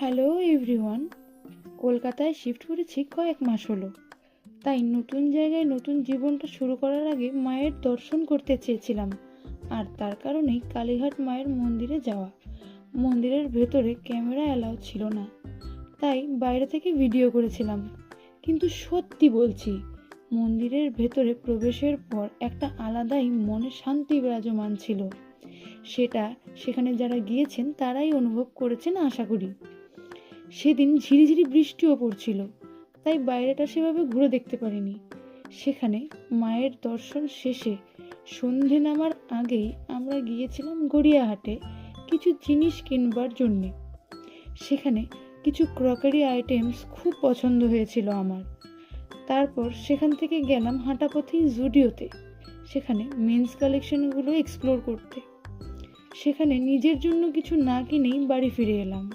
Hello everyone. কলকাতায় shift করেছি কয়েক মাস হলো, তাই নতুন জায়গায় নতুন জীবনটা শুরু করার আগে মায়ের দর্শন করতে চেয়েছিলাম, আর তার কারণেই কালীঘাট মায়ের মন্দিরে যাওয়া। মন্দিরের ভেতরে ক্যামেরা অ্যালাউ ছিল না, তাই বাইরে থেকে ভিডিও করেছিলাম। কিন্তু সত্যি বলছি, মন্দিরের ভেতরে প্রবেশের পর একটা আলাদাই মনে শান্তি বিরাজমান ছিল। সেটা সেখানে যারা গিয়েছেন তারাই অনুভব করেছেন আশা করি। সেদিন ঝিরিঝিরি বৃষ্টিও পড়ছিল, তাই বাইরেটা সেভাবে ঘুরে দেখতে পারিনি। সেখানে মায়ের দর্শন শেষে সন্ধে নামার আগেই আমরা গিয়েছিলাম গড়িয়াহাটে কিছু জিনিস কিনবার জন্যে। সেখানে কিছু ক্রকারি আইটেমস খুব পছন্দ হয়েছিল আমার। তারপর সেখান থেকে গেলাম হাঁটাপথেই জুডিওতে, সেখানে মেন্স কালেকশনগুলো এক্সপ্লোর করতে। সেখানে নিজের জন্য কিছু না কিনেই বাড়ি ফিরে এলাম।